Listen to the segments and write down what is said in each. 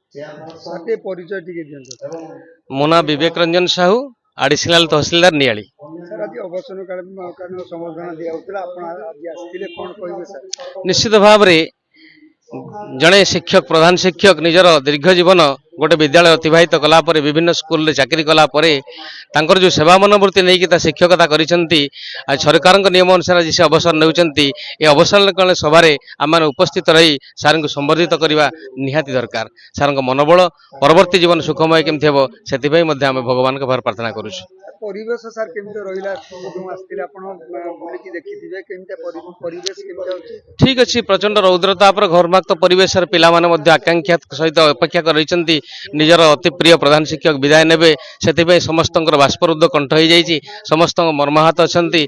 Sir ଟିକେ ପରିଚୟ ଟିକେ ଦିଅନ୍ତୁ। ମୋ ନାଁ ବିବେକ ରଞ୍ଜନ ସାହୁ, ଆଡିସନାଲ ତହସିଲଦାର ନିଆଳି। ସାର୍ ଆଜି ଅବସରକାଳୀନ ସମ୍ବର୍ଦ୍ଧନା ଦିଆଯାଉଥିଲା, ଆପଣ ଆଜି ଆସିଥିଲେ, କଣ କହିବେ ସାର୍? ନିଶ୍ଚିତ ଭାବରେ ଜଣେ ଶିକ୍ଷକ, ପ୍ରଧାନ ଶିକ୍ଷକ ନିଜର ଦୀର୍ଘ ଜୀବନ ଗୋଟେ ବିଦ୍ୟାଳୟ ଅତିବାହିତ କଲା ପରେ, ବିଭିନ୍ନ ସ୍କୁଲରେ ଚାକିରି କଲା ପରେ ତାଙ୍କର ଯେଉଁ ସେବା ମନୋବୃତ୍ତି ନେଇକି ତା ଶିକ୍ଷକତା କରିଛନ୍ତି, ଆଜି ସରକାରଙ୍କ ନିୟମ ଅନୁସାରେ ଆଜି ସେ ଅବସର ନେଉଛନ୍ତି। ଏ ଅବସରକାଳୀନ ସଭାରେ ଆମମାନେ ଉପସ୍ଥିତ ରହି ସାର୍ଙ୍କୁ ସମ୍ବର୍ଦ୍ଧିତ କରିବା ନିହାତି ଦରକାର। ସାର୍ଙ୍କ ମନୋବଳ ପରବର୍ତ୍ତୀ ଜୀବନ ସୁଖମୟ କେମିତି ହେବ, ସେଥିପାଇଁ ମଧ୍ୟ ଆମେ ଭଗବାନଙ୍କ ପାଖରେ ପ୍ରାର୍ଥନା କରୁଛୁ। ପରିବେଶ ସାର୍ କେମିତି ରହିଲା? ଯେଉଁ ଆସିଥିଲେ ଆପଣ ବୁଲିକି ଦେଖିଥିବେ, କେମିତି ପରିବେଶ କେମିତି ଅଛି? ଠିକ୍ ଅଛି, ପ୍ରଚଣ୍ଡ ରୌଦ୍ର ତାପରେ ଘର୍ମାକ୍ତ ପରିବେଶରେ ପିଲାମାନେ ମଧ୍ୟ ଆକାଂକ୍ଷା ସହିତ ଅପେକ୍ଷା କରି ରହିଛନ୍ତି ନିଜର ଅତି ପ୍ରିୟ ପ୍ରଧାନ ଶିକ୍ଷକ ବିଦାୟ ନେବେ। ସେଥିପାଇଁ ସମସ୍ତଙ୍କର ବାଷ୍ପରୁଦ୍ଧ କଣ୍ଠ ହୋଇଯାଇଛି, ସମସ୍ତଙ୍କ ମର୍ମାହତ ଅଛନ୍ତି।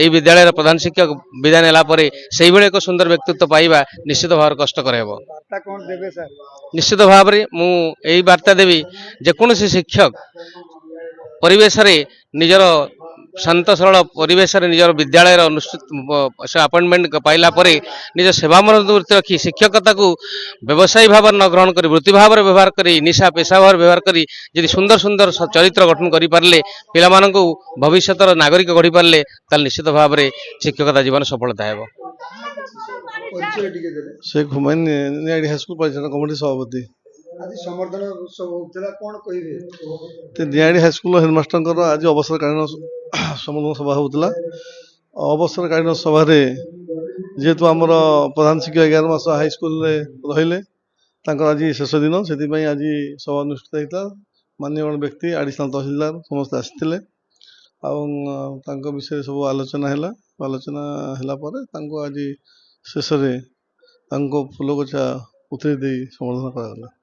ଏହି ବିଦ୍ୟାଳୟର ପ୍ରଧାନ ଶିକ୍ଷକ ବିଦାୟ ନେଲା ପରେ ସେଇଭଳି ଏକ ସୁନ୍ଦର ବ୍ୟକ୍ତିତ୍ୱ ପାଇବା ନିଶ୍ଚିତ ଭାବରେ କଷ୍ଟକର ହେବ। ବାର୍ତ୍ତା କଣ ଦେବେ ସାର୍? ନିଶ୍ଚିତ ଭାବରେ ମୁଁ ଏହି ବାର୍ତ୍ତା ଦେବି, ଯେକୌଣସି ଶିକ୍ଷକ ପରିବେଶରେ ନିଜର ଶାନ୍ତ ସରଳ ପରିବେଶରେ ନିଜର ବିଦ୍ୟାଳୟର ଆପଏଣ୍ଟମେଣ୍ଟ ପାଇଲା ପରେ ନିଜ ସେବା ମନୋବୃତ୍ତି ରଖି ଶିକ୍ଷକତାକୁ ବ୍ୟବସାୟୀ ଭାବରେ ନ ଗ୍ରହଣ କରି ବୃତ୍ତି ଭାବରେ ବ୍ୟବହାର କରି, ନିଶା ପେଶା ଭାବରେ ବ୍ୟବହାର କରି ଯଦି ସୁନ୍ଦର ସୁନ୍ଦର ଚରିତ୍ର ଗଠନ କରିପାରିଲେ, ପିଲାମାନଙ୍କୁ ଭବିଷ୍ୟତର ନାଗରିକ ଗଢ଼ିପାରିଲେ, ତାହେଲେ ନିଶ୍ଚିତ ଭାବରେ ଶିକ୍ଷକତା ଜୀବନ ସଫଳତା ହେବ। ପରିଚୟ ଟିକେ ଦେବେ। शेख हुमायूं नियाड़ी हाईस्कूल परिचालन कमिटी सभापति। ଆଜି ସମ୍ବର୍ଦ୍ଧନା ଉତ୍ସବ ହଉଥିଲା, କଣ କହିବେ? नियाड़ी हाईस्कूल हेडमास्टर आज अवसरकालीन सम्बोधन सभा होता। अवसरकालीन सभार जेहेतु आमर प्रधान शिक्षक 11 मास हाईस्कूल रहिले, आज शेष दिन से आज सभा अनुष्ठित होता। मान्यगण व्यक्ति एडिशनल तहसीलदार समस्त आसते विषय सब आलोचना है। आलोचना है आज शेष फूलगछा उतरी संबोधन करा।